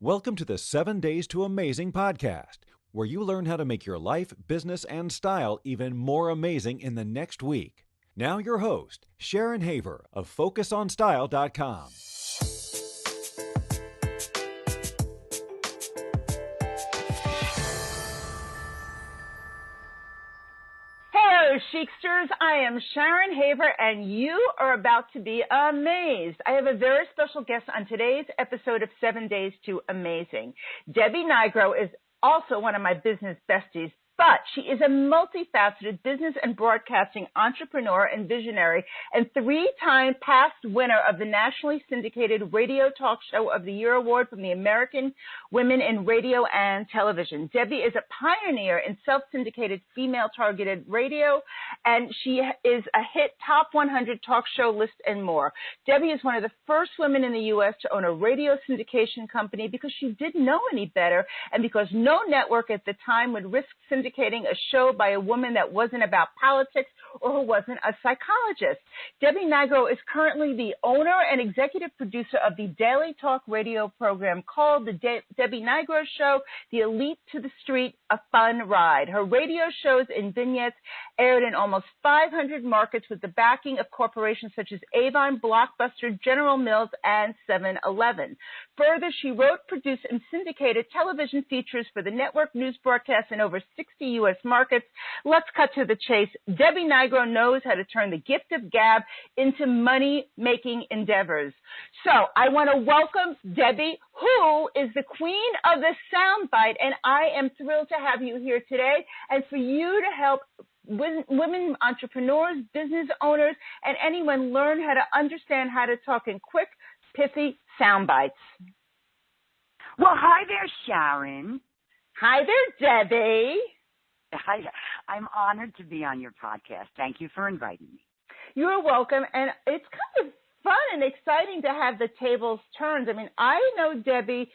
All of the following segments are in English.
Welcome to the 7 Days to Amazing podcast, where you learn how to make your life, business, and style even more amazing in the next week. Now your host, Sharon Haver of FocusOnStyle.com. Hello, Chicsters. I am Sharon Haver, and you are about to be amazed. I have a very special guest on today's episode of 7 Days to Amazing. Debbie Nigro is also one of my business besties, but she is a multifaceted business and broadcasting entrepreneur and visionary and three-time past winner of the nationally syndicated Radio Talk Show of the Year Award from the American Women in Radio and Television. Debbie is a pioneer in self-syndicated female-targeted radio, and she is a hit top 100 talk show list and more. Debbie is one of the first women in the U.S. to own a radio syndication company because she didn't know any better and because no network at the time would risk syndicating a show by a woman that wasn't about politics or who wasn't a psychologist. Debbie Nigro is currently the owner and executive producer of the daily talk radio program called The Debbie Nigro Show, The Elite to the Street, A Fun Ride. Her radio shows and vignettes aired in almost 500 markets with the backing of corporations such as Avon, Blockbuster, General Mills, and 7-Eleven. Further, she wrote, produced, and syndicated television features for the network news broadcasts in over 60 U.S. markets. Let's cut to the chase. Debbie Nigro knows how to turn the gift of gab into money-making endeavors. So I want to welcome Debbie, who is the queen of the soundbite, and I am thrilled to have you here today and for you to help women entrepreneurs, business owners, and anyone learn how to understand how to talk in quick, pithy sound bites. Well, hi there, Sharon. Hi there, Debbie. Hi, I'm honored to be on your podcast. Thank you for inviting me. You're welcome, and it's kind of fun and exciting to have the tables turned. I mean, I know Debbie,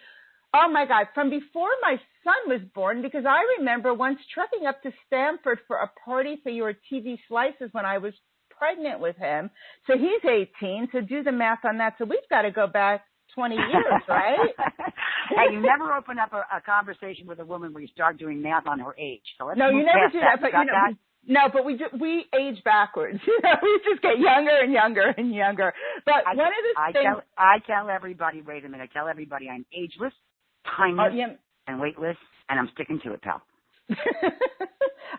oh my God, from before my son was born, because I remember once trekking up to Stanford for a party for your TV slices when I was pregnant with him. So he's 18, so do the math on that. So we've got to go back 20 years, right? Hey, you never open up a conversation with a woman where you start doing math on her age. So let's no, you never do that. But you know, no, but we age backwards. You know, we just get younger and younger and younger. But one of the things I tell everybody, wait a minute, I tell everybody I'm ageless, timeless, and weightless, and I'm sticking to it, pal.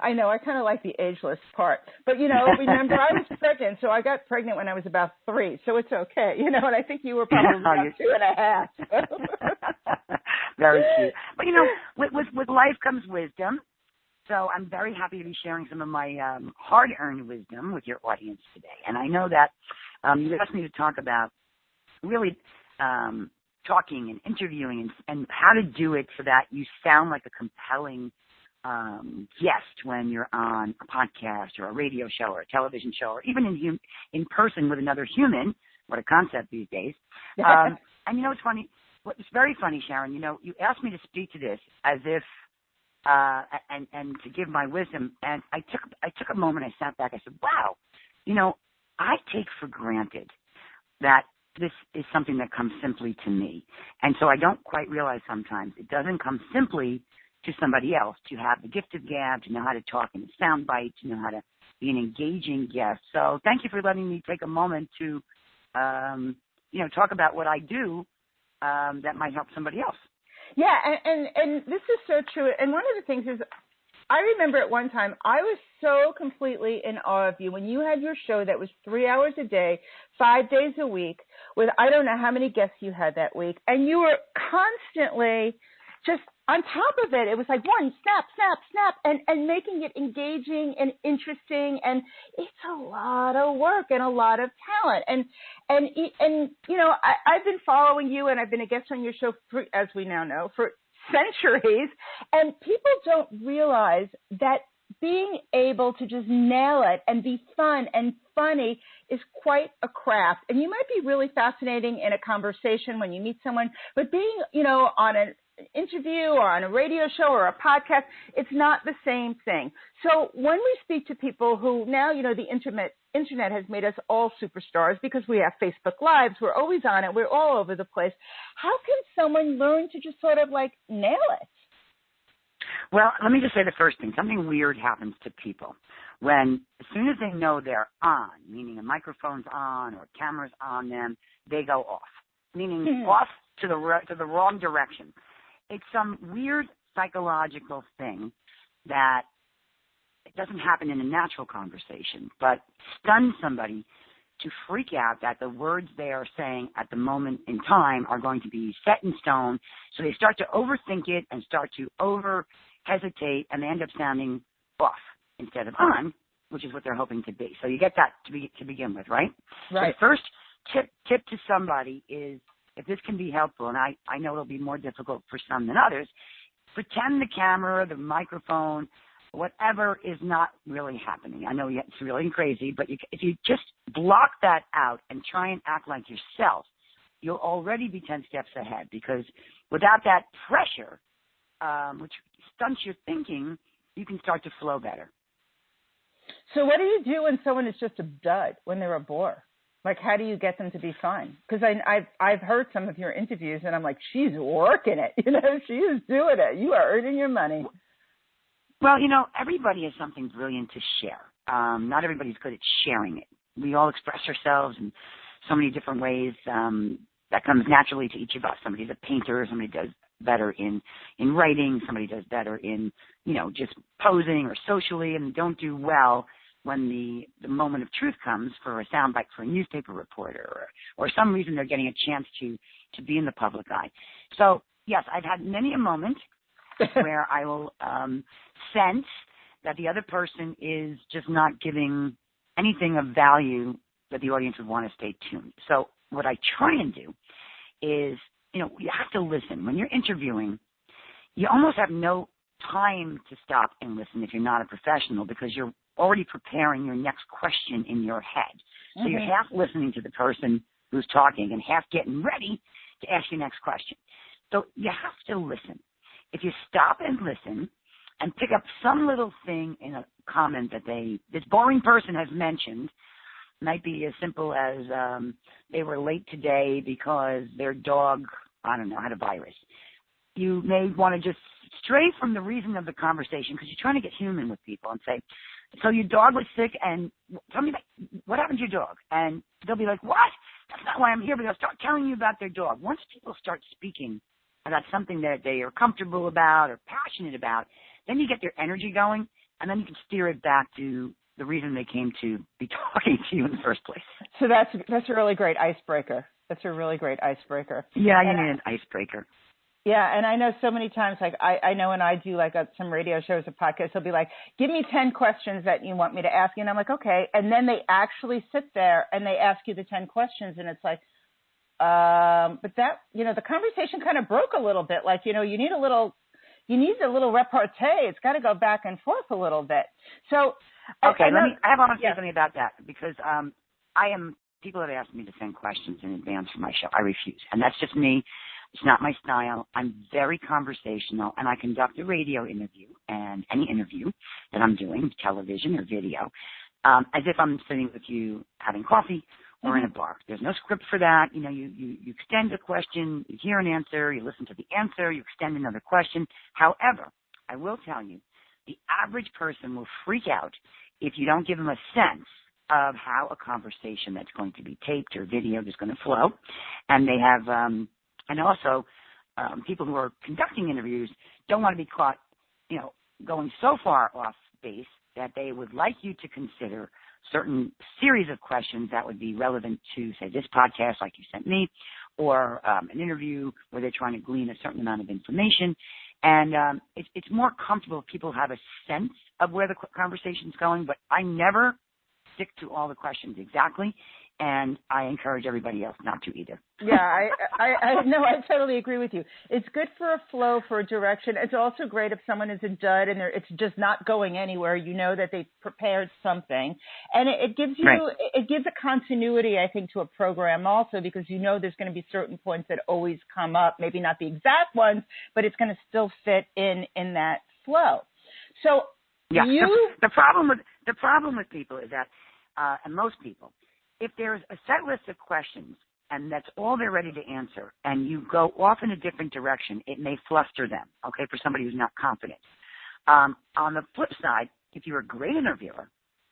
I know. I kind of like the ageless part. But, you know, remember, I was pregnant, so I got pregnant when I was about 3, so it's okay. You know, and I think you were probably about 2.5. Very cute. But, you know, with life comes wisdom, so I'm very happy to be sharing some of my hard-earned wisdom with your audience today. And I know that you asked me to talk about really talking and interviewing and how to do it so that you sound like a compelling guest when you're on a podcast or a radio show or a television show or even in person with another human. What a concept these days. And you know, it's funny. It's very funny, Sharon. You know, you asked me to speak to this as if and to give my wisdom. And I took a moment. I sat back. I said, wow, you know, I take for granted that this is something that comes simply to me. And so I don't quite realize sometimes it doesn't come simply to somebody else to have the gift of gab, to know how to talk in a soundbite, to know how to be an engaging guest. So thank you for letting me take a moment to, you know, talk about what I do that might help somebody else. Yeah, and this is so true. And one of the things is, I remember at one time, I was so completely in awe of you when you had your show that was 3 hours a day, 5 days a week, with I don't know how many guests you had that week. And you were constantly just on top of it. It was like one, snap, snap, snap, and making it engaging and interesting. And it's a lot of work and a lot of talent. And you know, I've been following you and I've been a guest on your show, as we now know, for centuries, and people don't realize that being able to just nail it and be fun and funny is quite a craft. And you might be really fascinating in a conversation when you meet someone, but being, you know, on an interview or on a radio show or a podcast, it's not the same thing. So when we speak to people who now, you know, the internet has made us all superstars because we have Facebook Lives. We're always on it. We're all over the place. How can someone learn to just sort of like nail it? Well, let me just say the first thing. Something weird happens to people when, as soon as they know they're on, meaning a microphone's on or a camera's on them, they go off, meaning off to the wrong direction. It's some weird psychological thing that it doesn't happen in a natural conversation, but stuns somebody to freak out that the words they are saying at the moment in time are going to be set in stone. So they start to overthink it and start to over-hesitate, and they end up sounding off instead of on, which is what they're hoping to be. So you get that to begin with, right? Right. So the first tip to somebody is, if this can be helpful, and I know it'll be more difficult for some than others, pretend the camera, the microphone, whatever is not really happening. I know it's really crazy, but if you just block that out and try and act like yourself, you'll already be 10 steps ahead, because without that pressure, which stunts your thinking, you can start to flow better. So what do you do when someone is just a dud, when they're a bore? Like, how do you get them to be fun? Because I've heard some of your interviews, and I'm like, she's working it. You know, she is doing it. You are earning your money. Well, you know, everybody has something brilliant to share. Not everybody's good at sharing it. We all express ourselves in so many different ways. That comes naturally to each of us. Somebody's a painter. Somebody does better in writing. Somebody does better in, just posing or socially, and don't do well when the moment of truth comes for a soundbite for a newspaper reporter, or some reason they're getting a chance to be in the public eye. So, yes, I've had many a moment where I will sense that the other person is just not giving anything of value that the audience would want to stay tuned. So what I try and do is, you have to listen. When you're interviewing, you almost have no time to stop and listen if you're not a professional, because you're already preparing your next question in your head. So you're half listening to the person who's talking and half getting ready to ask your next question. So you have to listen. If you stop and listen and pick up some little thing in a comment that this boring person has mentioned, might be as simple as they were late today because their dog, I don't know, had a virus. You may want to just stray from the reason of the conversation, because you're trying to get human with people, and say, so your dog was sick, and tell me what happened to your dog? And they'll be like, what? That's not why I'm here. But they'll start telling you about their dog. Once people start speaking about something that they are comfortable about or passionate about, then you get their energy going, and then you can steer it back to the reason they came to be talking to you in the first place. So that's a really great icebreaker. That's a really great icebreaker. Yeah, you need an icebreaker. Yeah, and I know so many times, like I know when I do like some radio shows or podcasts, they'll be like, give me 10 questions that you want me to ask you. And I'm like, okay. And then they actually sit there and they ask you the 10 questions, and it's like, but that, the conversation kind of broke a little bit. Like, you need a little repartee. It's got to go back and forth a little bit. So, okay, I want to say something about that, because people have asked me to send questions in advance for my show. I refuse. And that's just me. It's not my style. I'm very conversational, and I conduct a radio interview and any interview that I'm doing, television or video, as if I'm sitting with you having coffee or in a bar. There's no script for that. You extend a question, you hear an answer, you listen to the answer, you extend another question. However, I will tell you, the average person will freak out if you don't give them a sense of how a conversation that's going to be taped or videoed is going to flow. And they have, and also people who are conducting interviews don't want to be caught, going so far off base that they would like you to consider certain series of questions that would be relevant to, say, this podcast like you sent me, or an interview where they're trying to glean a certain amount of information. And it's more comfortable if people have a sense of where the conversation's going, but I never stick to all the questions exactly, and I encourage everybody else not to either. Yeah, I totally agree with you. It's good for a flow, for a direction. It's also great if someone is a dud and it's just not going anywhere. You know that they've prepared something, and it gives you it gives a continuity, I think, to a program also, because there's going to be certain points that always come up, maybe not the exact ones, but it's going to still fit in that flow. So yeah, the problem with people is that and most people, if there's a set list of questions and that's all they're ready to answer, and you go off in a different direction, it may fluster them, okay, for somebody who's not confident. On the flip side, if you're a great interviewer,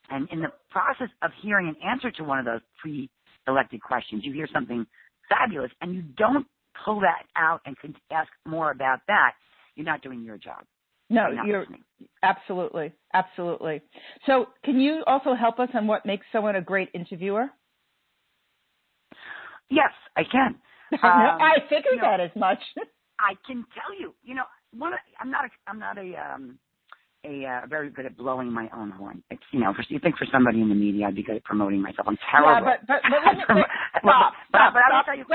and in the process of hearing an answer to one of those pre-selected questions, you hear something fabulous, and you don't pull that out and can ask more about that, you're not doing your job. No, you're absolutely. So can you also help us on what makes someone a great interviewer? Yes, I can. I figured that as much. I can tell you, I'm not very good at blowing my own horn. It's, you think for somebody in the media, I'd be good at promoting myself. I'm terrible. Yeah, but stop. But I will tell you.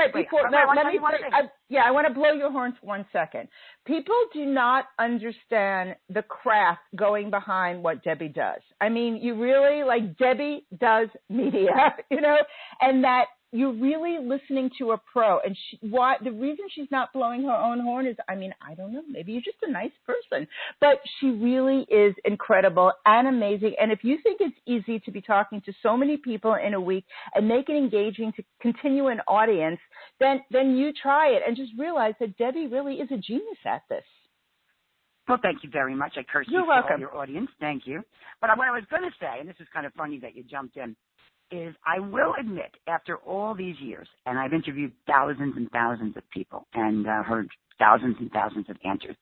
I want to blow your horn for 1 second. People do not understand the craft going behind what Debbie does. I mean, you really, Debbie does media, and that you're really listening to a pro. And the reason she's not blowing her own horn is, I don't know, maybe you're just a nice person. But she really is incredible and amazing. And if you think it's easy to be talking to so many people in a week and make it engaging to continue an audience, then you try it and just realize that Debbie really is a genius at this. Well, thank you very much. I curse you for all your audience. Thank you. But what I was going to say, and this is kind of funny that you jumped in, is I will admit, after all these years, and I've interviewed thousands and thousands of people and heard thousands and thousands of answers,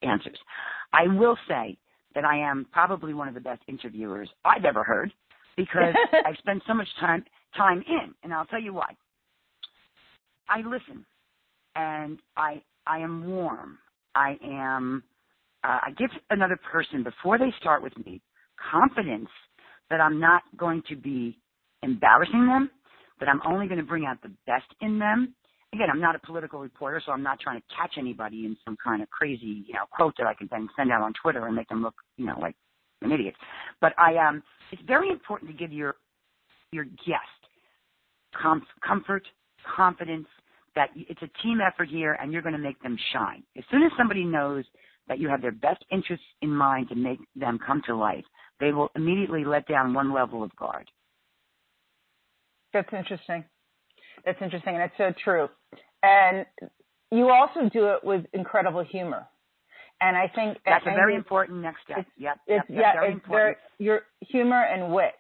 I will say that I am probably one of the best interviewers I've ever heard, because I've spent so much time in, and I'll tell you why. I listen, and I am warm. I give another person, before they start with me, confidence that I'm not going to be embarrassing them, that I'm only going to bring out the best in them. Again, I'm not a political reporter, so I'm not trying to catch anybody in some kind of crazy, quote that I can then send out on Twitter and make them look, like an idiot. But it's very important to give your guest comfort, confidence, that it's a team effort here and you're going to make them shine. As soon as somebody knows that you have their best interests in mind to make them come to life, they will immediately let down one level of guard. That's interesting, and it's so true. And you also do it with incredible humor. And I think that's a very important next step. It's very important. Your humor and wit.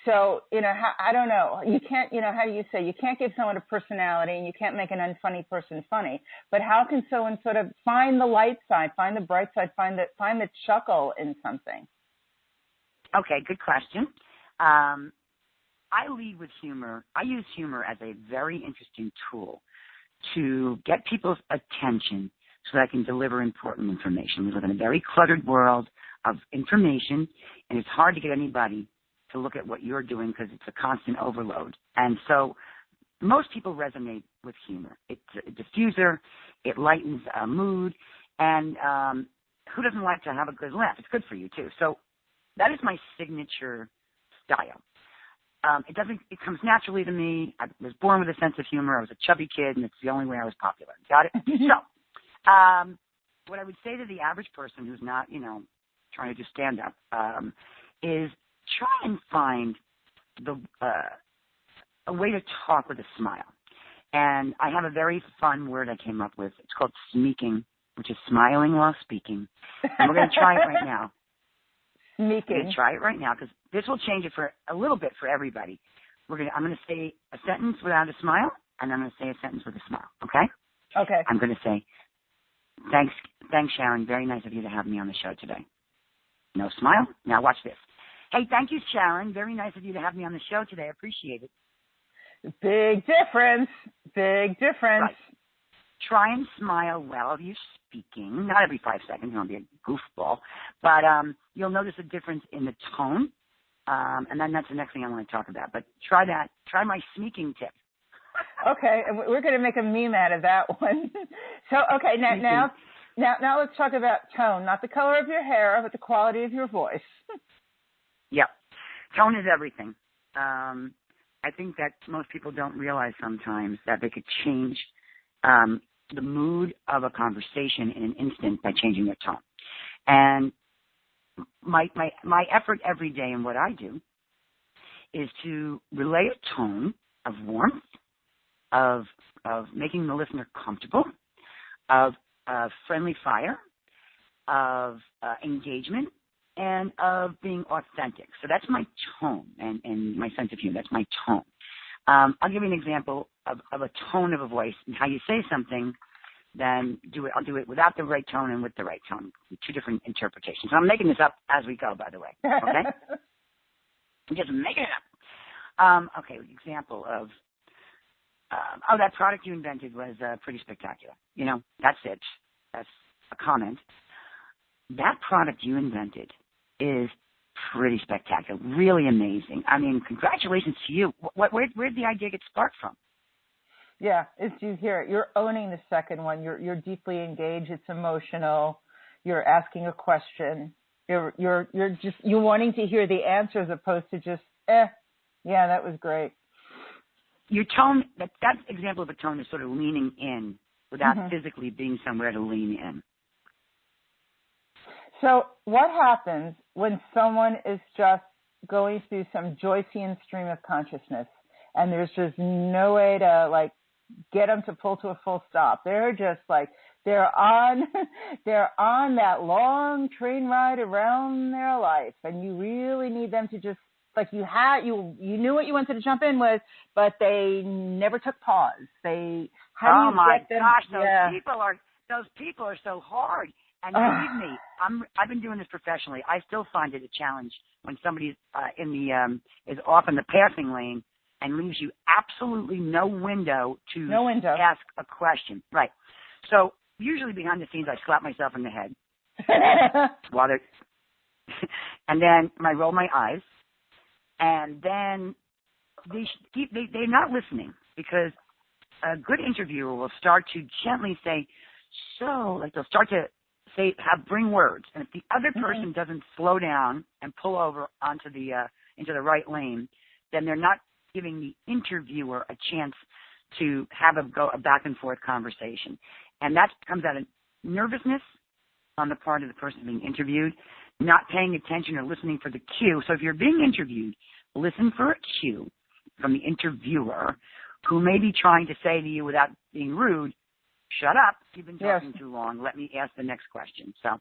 So, I don't know. You can't, how do you say? You can't give someone a personality, and you can't make an unfunny person funny. But how can someone sort of find the light side, find the bright side, find the chuckle in something? Okay, good question. I lead with humor. I use humor as a very interesting tool to get people's attention so that I can deliver important information. We live in a very cluttered world of information, and it's hard to get anybody to look at what you're doing because it's a constant overload. And so most people resonate with humor. It's a diffuser. It lightens a mood. And who doesn't like to have a good laugh? It's good for you, too. So that is my signature style. It comes naturally to me. I was born with a sense of humor. I was a chubby kid, and it's the only way I was popular. Got it? So what I would say to the average person who's not, trying to do stand-up is try and find a way to talk with a smile. And I have a very fun word I came up with. It's called smeaking, which is smiling while speaking. And we're going to try it right now. Smeaking. We're going to try it right now because this will change it for a little bit for everybody. I'm going to say a sentence without a smile, and I'm going to say a sentence with a smile. Okay? Okay. I'm going to say, thanks, Sharon. Very nice of you to have me on the show today. No smile. Now watch this. Hey, thank you, Sharon. Very nice of you to have me on the show today. I appreciate it. Big difference. Right. Try and smile while you're speaking. Not every 5 seconds. You don't be a goofball. But you'll notice a difference in the tone. And then that's the next thing I want to talk about. But try that. Try my smeaking tip. Okay. And we're going to make a meme out of that one. So, okay. Now let's talk about tone. Not the color of your hair, but the quality of your voice. Yep. Tone is everything. I think that most people don't realize sometimes that they could change the mood of a conversation in an instant by changing their tone. And my effort every day in what I do is to relay a tone of warmth, of making the listener comfortable, of friendly fire, of engagement, and of being authentic. So that's my tone and my sense of humor. That's my tone. I'll give you an example of a tone of a voice and how you say something. Then I'll do it without the right tone and with the right tone. Two different interpretations. I'm making this up as we go, by the way. Okay? I'm just making it up. Okay, example of, that product you invented was pretty spectacular. You know, that's it. That's a comment. That product you invented is pretty spectacular, really amazing. I mean, congratulations to you. Where did the idea get sparked from? Yeah, it's you hear it. You're owning the second one. You're deeply engaged. It's emotional. You're asking a question. You're wanting to hear the answer as opposed to just yeah, that was great. Your tone, that example of a tone is sort of leaning in without physically being somewhere to lean in. So what happens when someone is just going through some Joycean stream of consciousness and there's just no way to, like, get them to pull to a full stop? They're just like, they're on that long train ride around their life, and you really need them to just, like, you knew what you wanted to jump in with, but they never took pause. How do you get them? Those people are so hard. And believe me, I've been doing this professionally. I still find it a challenge when somebody is off in the passing lane and leaves you absolutely no window to ask a question. Right. So usually behind the scenes, I slap myself in the head and then I roll my eyes, and then they're not listening, because a good interviewer will start to gently say, so, like, they'll start to bring words, and if the other person doesn't slow down and pull over onto into the right lane, then they're not giving the interviewer a chance to have a back and forth conversation. And that comes out of nervousness on the part of the person being interviewed, not paying attention or listening for the cue. So if you're being interviewed, listen for a cue from the interviewer, who may be trying to say to you without being rude, shut up, you've been talking too long, let me ask the next question. So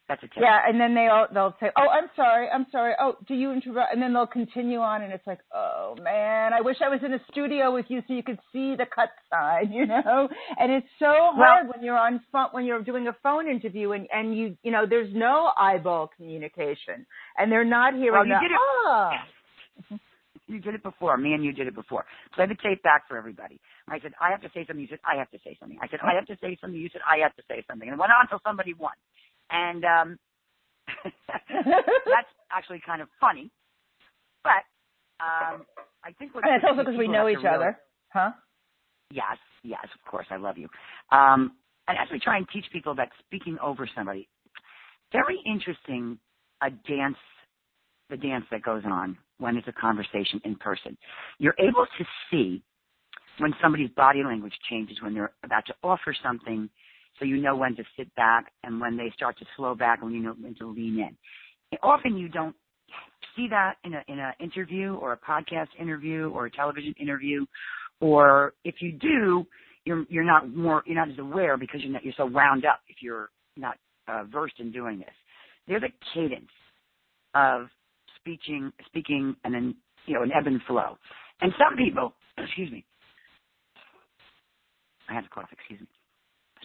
that's a tip. Yeah, and then they'll say, oh, I'm sorry, oh, do you interrupt? And then they'll continue on, and it's like, oh, man, I wish I was in a studio with you so you could see the cut sign, you know? And it's so hard when you're doing a phone interview, and you know, there's no eyeball communication, and they're not hearing You did it before. Me and you did it before. Play the tape back for everybody. I said, I have to say something. You said, I have to say something. I said, I have to say something. You said, I have to say something. And it went on until somebody won. And that's actually kind of funny. But I think what... And it's also because we know each other. Huh? Yes, of course. I love you. And as we try and teach people that speaking over somebody, very interesting, the dance that goes on when it's a conversation in person. You're able to see when somebody's body language changes when they're about to offer something, so you know when to sit back and when they start to slow back and when you know when to lean in. And often you don't see that in an interview or a podcast interview or a television interview, or if you do, you're not as aware because you're so wound up if you're not versed in doing this. There's a cadence of speaking, and then, you know, an ebb and flow. And some people, I have to cough,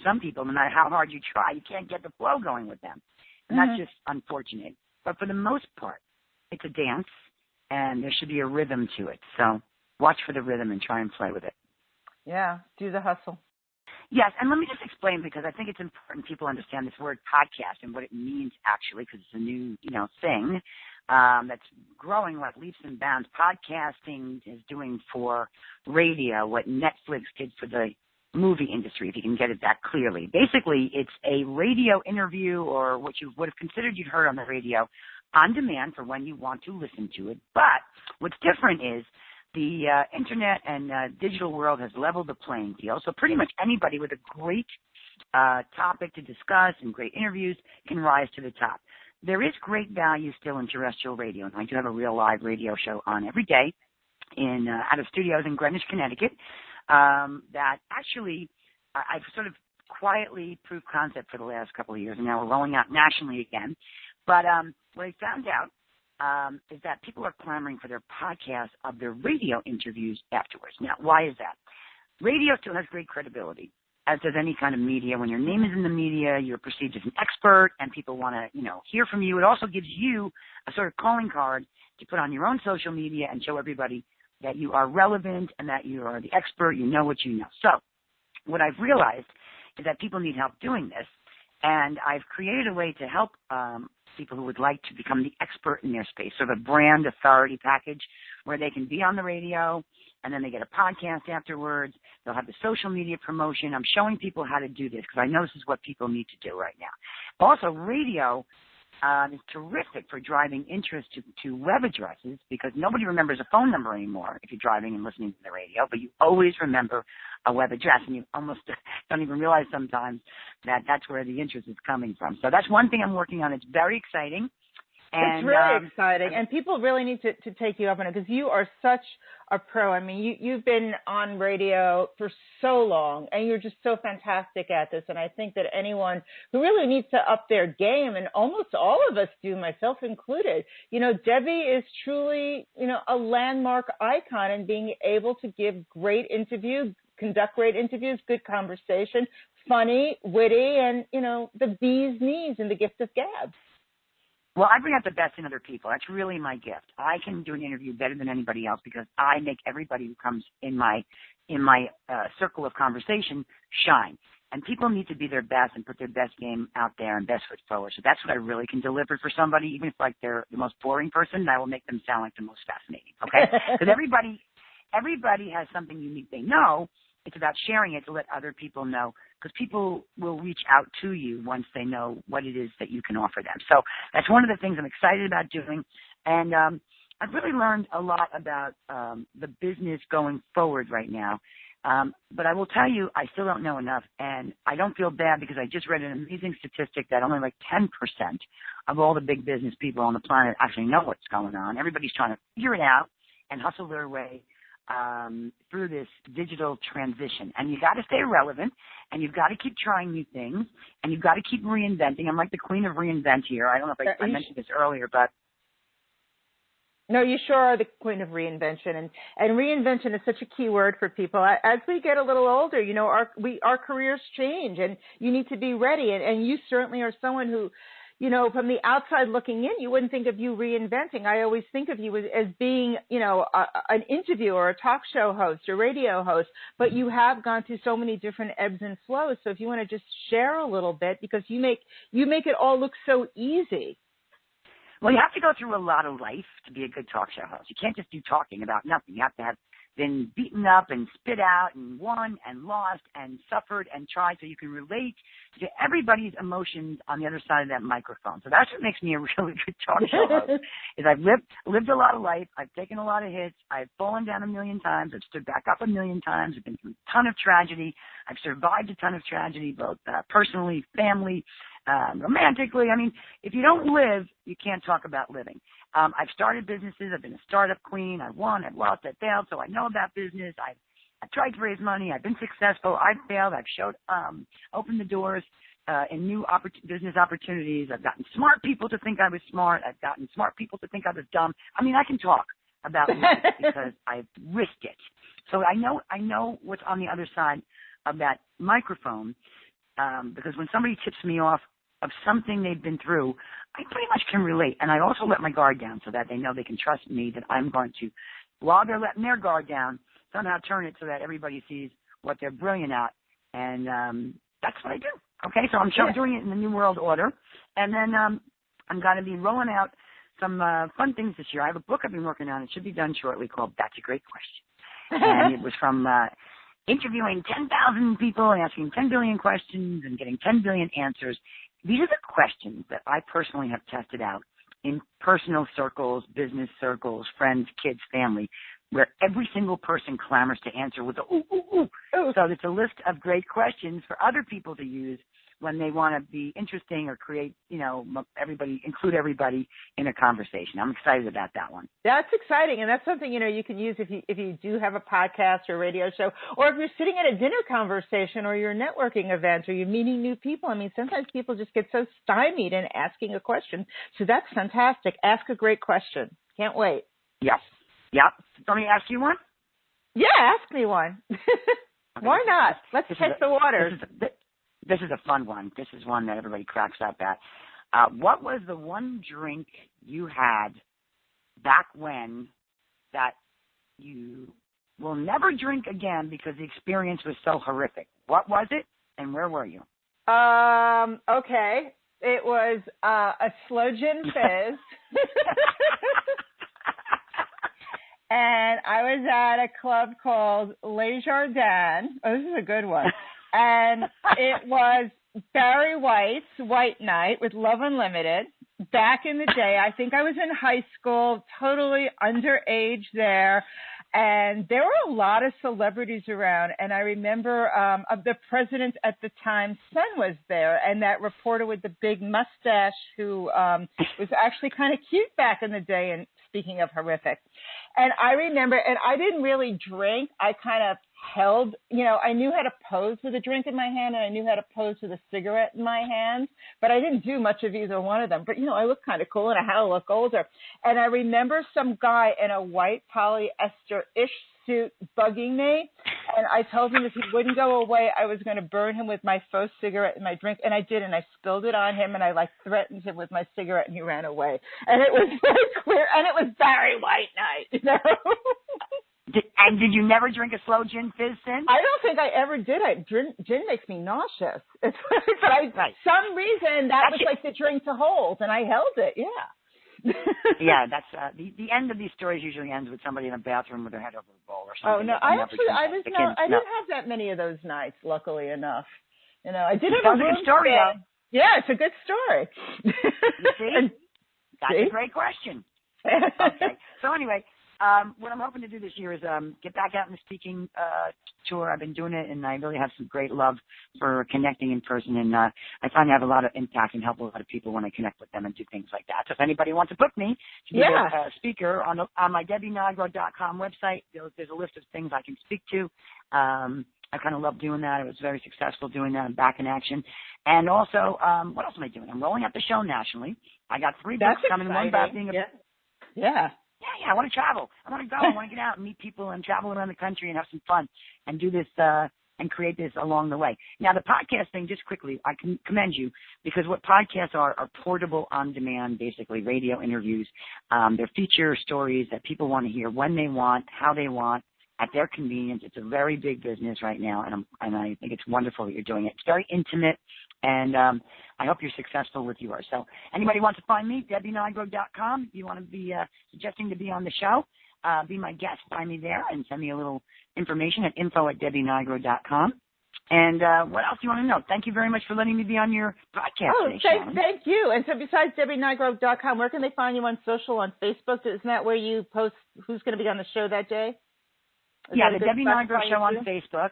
some people, no matter how hard you try, you can't get the flow going with them. And that's just unfortunate. But for the most part, it's a dance, and there should be a rhythm to it. So watch for the rhythm and try and play with it. Yeah, do the hustle. Yes, and let me just explain, because I think it's important people understand this word podcast and what it means actually, because it's a new, thing that's growing like leaps and bounds. Podcasting is doing for radio what Netflix did for the movie industry, if you can get it that clearly. Basically, it's a radio interview, or what you would have considered you'd heard on the radio, on demand for when you want to listen to it. But what's different is the internet and digital world has leveled the playing field. So pretty much anybody with a great topic to discuss and great interviews can rise to the top. There is great value still in terrestrial radio, and I do have a real live radio show on every day in out of studios in Greenwich, Connecticut, that actually I've sort of quietly proved concept for the last couple of years, and now we're rolling out nationally again. But what I found out is that people are clamoring for their podcasts of their radio interviews afterwards. Now, why is that? Radio still has great credibility, as does any kind of media. When your name is in the media, you're perceived as an expert, and people want to, hear from you. It also gives you a sort of calling card to put on your own social media and show everybody that you are relevant and that you are the expert, you know what you know. So what I've realized is that people need help doing this, and I've created a way to help people who would like to become the expert in their space, sort of a brand authority package where they can be on the radio, and then they get a podcast afterwards. They'll have the social media promotion. I'm showing people how to do this because I know this is what people need to do right now. Also, radio is terrific for driving interest to web addresses because nobody remembers a phone number anymore if you're driving and listening to the radio, but you always remember a web address, and you almost don't even realize sometimes that that's where the interest is coming from. So that's one thing I'm working on. It's very exciting. And, it's really exciting, and people really need to take you up on it because you are such a pro. I mean, you've been on radio for so long, and you're just so fantastic at this. And I think that anyone who really needs to up their game, and almost all of us do, myself included, Debbie is truly, a landmark icon in being able to give great interviews, conduct great interviews, good conversation, funny, witty, and, the bee's knees and the gift of gab. Well, I bring out the best in other people. That's really my gift. I can do an interview better than anybody else because I make everybody who comes in my circle of conversation shine. And people need to be their best and put their best game out there and best foot forward. So that's what I really can deliver for somebody, even if they're the most boring person, and I will make them sound like the most fascinating. Okay? Because everybody has something unique they know. It's about sharing it to let other people know, because people will reach out to you once they know what it is that you can offer them. So that's one of the things I'm excited about doing. And I've really learned a lot about the business going forward right now. But I will tell you, I still don't know enough. And I don't feel bad because I just read an amazing statistic that only like 10% of all the big business people on the planet actually know what's going on. Everybody's trying to figure it out and hustle their way through this digital transition. And you got to stay relevant, and you've got to keep trying new things, and you've got to keep reinventing. I'm like the queen of reinvent here. I don't know if I mentioned this earlier, but no, you sure are the queen of reinvention, and reinvention is such a key word for people. As we get a little older, our careers change, and you need to be ready. And you certainly are someone who, from the outside looking in, you wouldn't think of you reinventing. I always think of you as being, an interviewer, a talk show host, a radio host, but you have gone through so many different ebbs and flows. So if you want to just share a little bit, because you make it all look so easy. Well, you have to go through a lot of life to be a good talk show host. You can't just do talking about nothing. You have to have been beaten up and spit out and won and lost and suffered and tried, so you can relate to everybody's emotions on the other side of that microphone. So that's what makes me a really good talk show host, is I've lived a lot of life. I've taken a lot of hits. I've fallen down a million times. I've stood back up a million times. I've been through a ton of tragedy. I've survived a ton of tragedy, both personally, family, romantically. I mean, if you don't live, you can't talk about living. I've started businesses. I've been a startup queen. I've won. I've lost. I've failed. So I know about business. I've tried to raise money. I've been successful. I've failed. I've opened the doors in new business opportunities. I've gotten smart people to think I was smart. I've gotten smart people to think I was dumb. I mean, I can talk about life because I've risked it. So I know what's on the other side of that microphone, because when somebody tips me off of something they've been through, I pretty much can relate. And I also let my guard down so that they know they can trust me, that I'm going to, while they're letting their guard down, somehow turn it so that everybody sees what they're brilliant at. And that's what I do. Okay, so I'm doing it in the New World Order. And then I'm going to be rolling out some fun things this year. I have a book I've been working on. It should be done shortly, called That's a Great Question. And it was from interviewing 10,000 people and asking 10 billion questions and getting 10 billion answers. These are the questions that I personally have tested out in personal circles, business circles, friends, kids, family. where every single person clamors to answer with a ooh, ooh, ooh. So it's a list of great questions for other people to use when they want to be interesting or create, include everybody in a conversation. I'm excited about that one. That's exciting, and that's something, you can use if you do have a podcast or radio show, or if you're sitting at a dinner conversation or you're networking event or you're meeting new people. I mean, sometimes people just get so stymied in asking a question. So that's fantastic. Ask a great question. Can't wait. Yep. Want me to ask you one? Yeah, ask me one. Why not? Let's test the waters. This is a fun one. This is one that everybody cracks up at. What was the one drink you had back when that you will never drink again because the experience was so horrific? What was it, and where were you? Okay. It was a slow gin fizz. And I was at a club called Les Jardins. Oh, this is a good one. And it was Barry White's White Night with Love Unlimited. Back in the day, I think I was in high school, totally underage there. And there were a lot of celebrities around. And I remember the president at the time's son was there, and that reporter with the big mustache who was actually kind of cute back in the day, and speaking of horrific. And I remember, and I didn't really drink. I kind of held, I knew how to pose with a drink in my hand, and I knew how to pose with a cigarette in my hand, but I didn't do much of either one of them. But, I looked kind of cool, and I had to look older. And I remember some guy in a white polyester-ish suit bugging me, and I told him if he wouldn't go away, I was going to burn him with my faux cigarette and my drink, and I did, and I spilled it on him, and I, threatened him with my cigarette, and he ran away. And it was very clear, and it was Barry White Night, And did you never drink a slow gin fizz since? I don't think I ever did. Gin makes me nauseous. But some reason that was like the drink to hold, and I held it. Yeah. Yeah, that's the end of these stories usually ends with somebody in a bathroom with their head over a bowl or something. Oh no, I didn't have that many of those nights. Luckily enough, I did have a good story. Yeah, it's a good story. You see, that's a great question. Okay, so anyway. What I'm hoping to do this year is get back out in the speaking tour. I've been doing it, and I really have some great love for connecting in person. And I find I have a lot of impact and help a lot of people when I connect with them and do things like that. So if anybody wants to book me to be a speaker on my DebbieNigro.com website, there's a list of things I can speak to. I kind of love doing that. I was very successful doing that. I'm back in action. And also, what else am I doing? I'm rolling out the show nationally. I got 3 books coming. One about being Yeah, I want to travel. I want to go. I want to get out and meet people and travel around the country and have some fun and do this and create this along the way. Now, the podcast thing, just quickly, I can commend you because what podcasts are portable on-demand, basically radio interviews. They're feature stories that people want to hear when they want, how they want, at their convenience. It's a very big business right now, and I think it's wonderful that you're doing it. It's very intimate, and I hope you're successful with yours. So anybody wants to find me, DebbieNigro.com. If you want to be suggesting to be on the show, be my guest, find me there and send me a little information at info@DebbieNigro.com. And what else do you want to know? Thank you very much for letting me be on your podcast today, Sharon. Thank you. And so besides DebbieNigro.com, where can they find you on social, on Facebook? Isn't that where you post who's going to be on the show that day? Yeah, the Debbie Nigro Show on Facebook.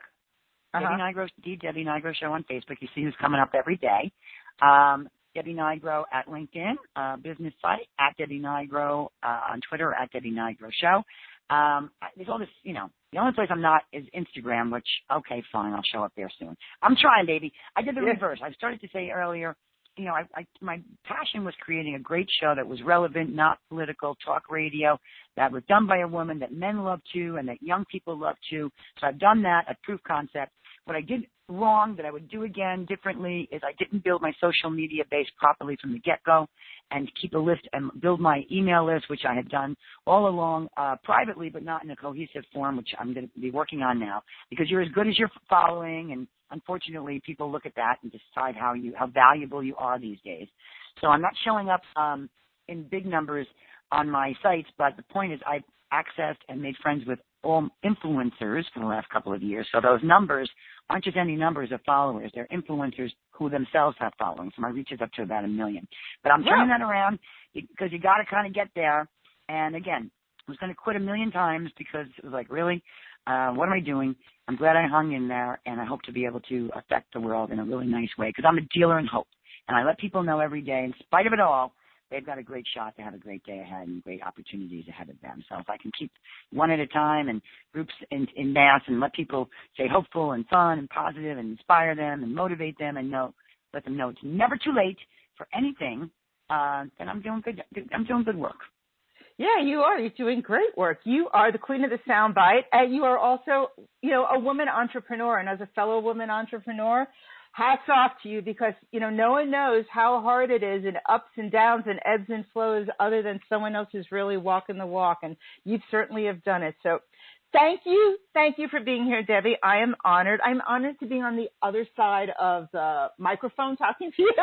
Debbie Nigro Show on Facebook. You see who's coming up every day. Debbie Nigro at LinkedIn, business site, at Debbie Nigro on Twitter, at Debbie Nigro Show. There's all this, the only place I'm not is Instagram, which, okay, fine, I'll show up there soon. I'm trying, baby. I did the reverse. I started to say earlier, my passion was creating a great show that was relevant, not political, talk radio, that was done by a woman that men love to and that young people love to. So I've done that at Proof Concept. What I did wrong that I would do again differently is I didn't build my social media base properly from the get-go and keep a list and build my email list, which I had done all along privately, but not in a cohesive form, which I'm going to be working on now, because you're as good as your following, and unfortunately people look at that and decide how valuable you are these days. So I'm not showing up in big numbers on my sites, but the point is I've accessed and made friends with all influencers for the last couple of years. So those numbers aren't just any numbers of followers. They're influencers who themselves have following. So my reach is up to about 1 million. But I'm turning that around because you got to kind of get there. And again, was going to quit a million times because it was like, really, what am I doing? I'm glad I hung in there, and I hope to be able to affect the world in a really nice way because I'm a dealer in hope. And I let people know every day, in spite of it all, they've got a great shot to have a great day ahead and great opportunities ahead of them. So if I can keep one at a time and groups in mass and let people stay hopeful and fun and positive and inspire them and motivate them and let them know it's never too late for anything, then I'm doing good. I'm doing good work. Yeah, you are. You're doing great work. You are the queen of the soundbite, and you are also, a woman entrepreneur. And as a fellow woman entrepreneur, hats off to you because, no one knows how hard it is and ups and downs and ebbs and flows other than someone else who's really walking the walk. And you certainly have done it. So thank you. Thank you for being here, Debbie. I am honored. I'm honored to be on the other side of the microphone talking to you.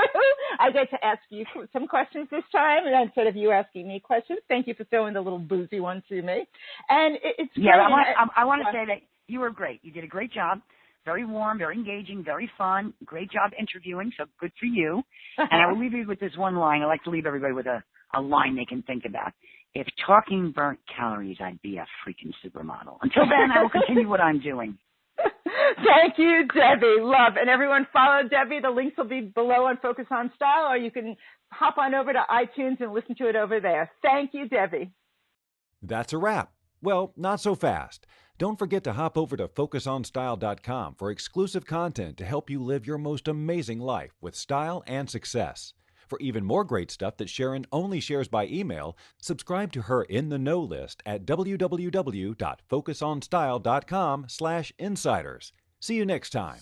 I get to ask you some questions this time instead of you asking me questions. Thank you for throwing the little boozy one to me. And it's great. I want to say that you were great. You did a great job. Very warm, very engaging, very fun. Great job interviewing, so good for you. And I will leave you with this one line. I like to leave everybody with a line they can think about. If talking burnt calories, I'd be a freaking supermodel. Until then, I will continue what I'm doing. Thank you, Debbie. Love. And everyone follow Debbie. The links will be below on Focus on Style, or you can hop on over to iTunes and listen to it over there. Thank you, Debbie. That's a wrap. Well, not so fast. Don't forget to hop over to focusonstyle.com for exclusive content to help you live your most amazing life with style and success. For even more great stuff that Sharon only shares by email, subscribe to her In the Know list at www.focusonstyle.com/insiders. See you next time.